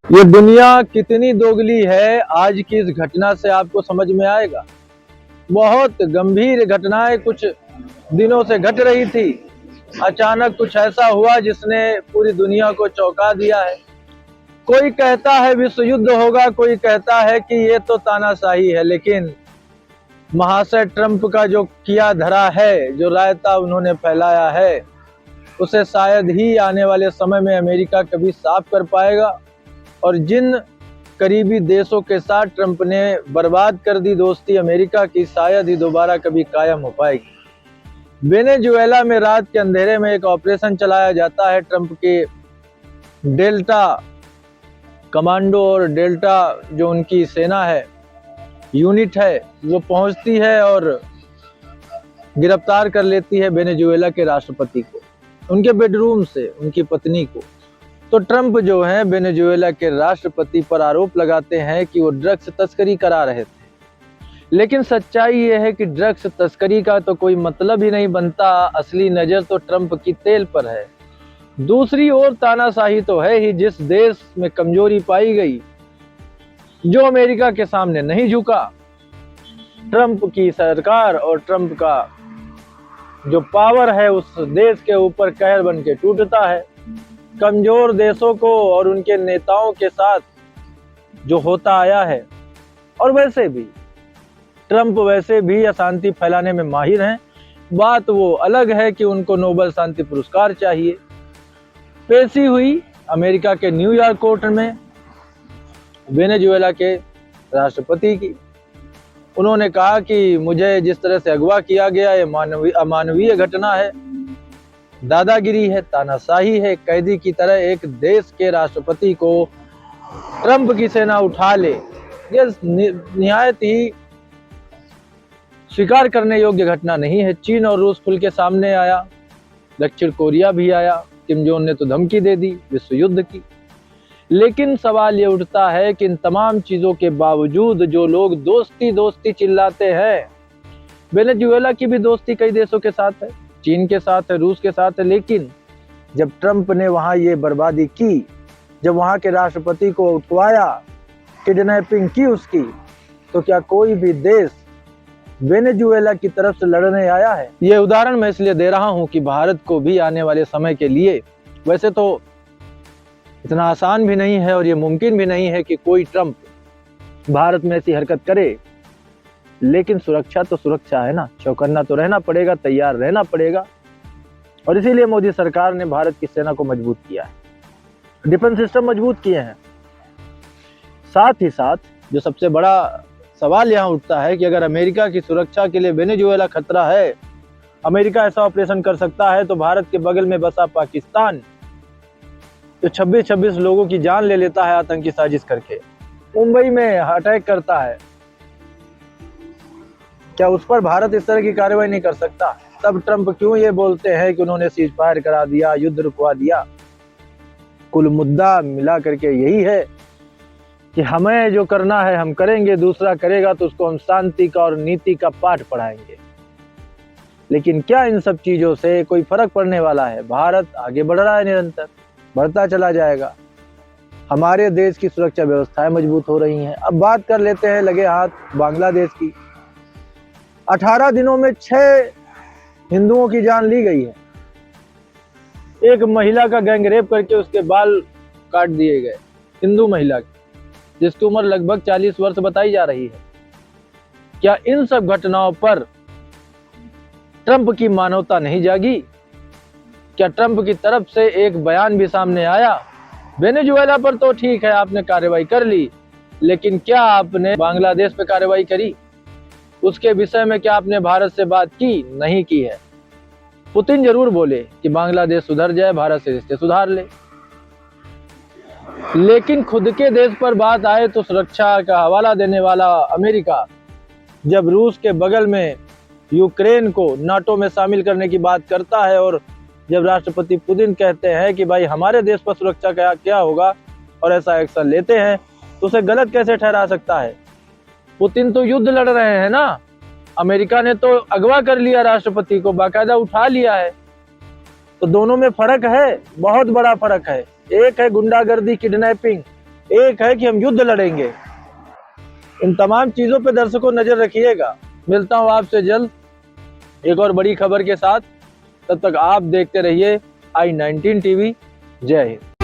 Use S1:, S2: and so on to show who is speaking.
S1: ये दुनिया कितनी दोगली है, आज की इस घटना से आपको समझ में आएगा। बहुत गंभीर घटनाएं कुछ दिनों से घट रही थी, अचानक कुछ ऐसा हुआ जिसने पूरी दुनिया को चौंका दिया है। कोई कहता है विश्व युद्ध होगा, कोई कहता है कि ये तो तानाशाही है, लेकिन महाशय ट्रंप का जो किया धरा है, जो रायता उन्होंने फैलाया है, उसे शायद ही आने वाले समय में अमेरिका कभी साफ कर पाएगा। और जिन करीबी देशों के साथ ट्रंप ने बर्बाद कर दी दोस्ती अमेरिका की, शायद ही दोबारा कभी कायम हो पाएगी। वेनेजुएला में रात के अंधेरे में एक ऑपरेशन चलाया जाता है। ट्रंप के डेल्टा कमांडो और डेल्टा जो उनकी सेना है, यूनिट है, वो पहुंचती है और गिरफ्तार कर लेती है वेनेजुएला के राष्ट्रपति को, उनके बेडरूम से उनकी पत्नी को। तो ट्रंप जो है वेनेजुएला के राष्ट्रपति पर आरोप लगाते हैं कि वो ड्रग्स तस्करी करा रहे थे, लेकिन सच्चाई ये है कि ड्रग्स तस्करी का तो कोई मतलब ही नहीं बनता। असली नजर तो ट्रंप की तेल पर है। दूसरी ओर तानाशाही तो है ही। जिस देश में कमजोरी पाई गई, जो अमेरिका के सामने नहीं झुका, ट्रंप की सरकार और ट्रंप का जो पावर है उस देश के ऊपर कहर बन के टूटता है। कमजोर देशों को और उनके नेताओं के साथ जो होता आया है, और वैसे भी ट्रंप वैसे भी अशांति फैलाने में माहिर हैं। बात वो अलग है कि उनको नोबेल शांति पुरस्कार चाहिए। पेशी हुई अमेरिका के न्यूयॉर्क कोर्ट में वेनेजुएला के राष्ट्रपति की। उन्होंने कहा कि मुझे जिस तरह से अगवा किया गया, ये अमानवीय घटना है, दादागिरी है, तानाशाही है। कैदी की तरह एक देश के राष्ट्रपति को ट्रंप की सेना उठा ले, यह निहायत ही स्वीकार करने योग्य घटना नहीं है। चीन और रूस खुल के सामने आया, दक्षिण कोरिया भी आया, किम जोंग ने तो धमकी दे दी विश्व युद्ध की। लेकिन सवाल ये उठता है कि इन तमाम चीजों के बावजूद जो लोग दोस्ती दोस्ती चिल्लाते हैं, वेनेजुएला की भी दोस्ती कई देशों के साथ है, चीन के साथ है, रूस के साथ है, लेकिन जब ट्रंप ने वहां ये बर्बादी की, जब वहां के राष्ट्रपति को उठवाया, किडनैपिंग की उसकी, तो क्या कोई भी देश वेनेजुएला की तरफ से लड़ने आया है? ये उदाहरण मैं इसलिए दे रहा हूं कि भारत को भी आने वाले समय के लिए, वैसे तो इतना आसान भी नहीं है और ये मुमकिन भी नहीं है कि कोई ट्रंप भारत में ऐसी हरकत करे, लेकिन सुरक्षा तो सुरक्षा है ना, चौकन्ना तो रहना पड़ेगा, तैयार रहना पड़ेगा। और इसीलिए मोदी सरकार ने भारत की सेना को मजबूत किया है, डिफेंस सिस्टम मजबूत किए हैं। साथ ही साथ जो सबसे बड़ा सवाल यहाँ उठता है कि अगर अमेरिका की सुरक्षा के लिए वेनेजुएला खतरा है, अमेरिका ऐसा ऑपरेशन कर सकता है, तो भारत के बगल में बसा पाकिस्तान जो 26 लोगों की जान ले लेता है आतंकी साजिश करके, मुंबई में अटैक करता है, क्या उस पर भारत इस तरह की कार्रवाई नहीं कर सकता? तब ट्रंप क्यों ये बोलते हैं कि उन्होंने सीज फायर करा दिया, युद्ध रुकवा दिया? कुल मुद्दा मिला करके यही है कि हमें जो करना है हम करेंगे, दूसरा करेगा तो उसको हम शांति का और नीति का पाठ पढ़ाएंगे। लेकिन क्या इन सब चीजों से कोई फर्क पड़ने वाला है? भारत आगे बढ़ रहा है, निरंतर बढ़ता चला जाएगा। हमारे देश की सुरक्षा व्यवस्थाएं मजबूत हो रही हैं। अब बात कर लेते हैं लगे हाथ बांग्लादेश की। 18 दिनों में 6 हिंदुओं की जान ली गई है। एक महिला का गैंग रेप करके उसके बाल काट दिए गए, हिंदू महिला की, जिसकी उम्र लगभग 40 वर्ष बताई जा रही है। क्या इन सब घटनाओं पर ट्रंप की मानवता नहीं जागी? क्या ट्रंप की तरफ से एक बयान भी सामने आया? वेनेजुएला पर तो ठीक है, आपने कार्रवाई कर ली, लेकिन क्या आपने बांग्लादेश पे कार्रवाई करी? उसके विषय में क्या आपने भारत से बात की? नहीं की है। पुतिन जरूर बोले कि बांग्लादेश सुधर जाए, भारत से रिश्ते सुधार ले, लेकिन खुद के देश पर बात आए तो सुरक्षा का हवाला देने वाला अमेरिका, जब रूस के बगल में यूक्रेन को नाटो में शामिल करने की बात करता है, और जब राष्ट्रपति पुतिन कहते हैं कि भाई हमारे देश पर सुरक्षा का क्या होगा और ऐसा एक्शन लेते हैं, तो उसे गलत कैसे ठहरा सकता है? पुतिन तो युद्ध लड़ रहे हैं ना, अमेरिका ने तो अगवा कर लिया राष्ट्रपति को, बाकायदा उठा लिया है। तो दोनों में फर्क है, बहुत बड़ा फर्क है। एक है गुंडागर्दी, किडनैपिंग, एक है कि हम युद्ध लड़ेंगे। इन तमाम चीजों पे दर्शकों नजर रखिएगा। मिलता हूं आपसे जल्द एक और बड़ी खबर के साथ। तब तक आप देखते रहिए i19 टीवी। जय हिंद।